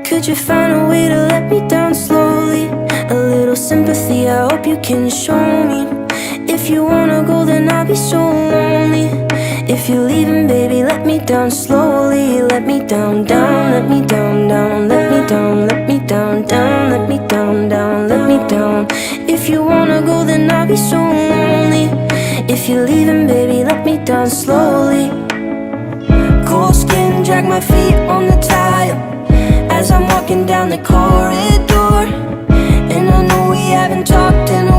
Could you find a way to let me down slowly? A little sympathy, I hope you can show me. If you wanna go, then I'll be so lonely. If you're leaving, baby, let me down slowly. Let me down, down, let me down, down. Let me down, let me down, down. Let me down, down, let me down. If you wanna go, then I'll be so lonely. If you're leaving, baby, let me down slowly. Cold skin, drag my feet on the tile as I'm walking down the corridor. And I know we haven't talked in a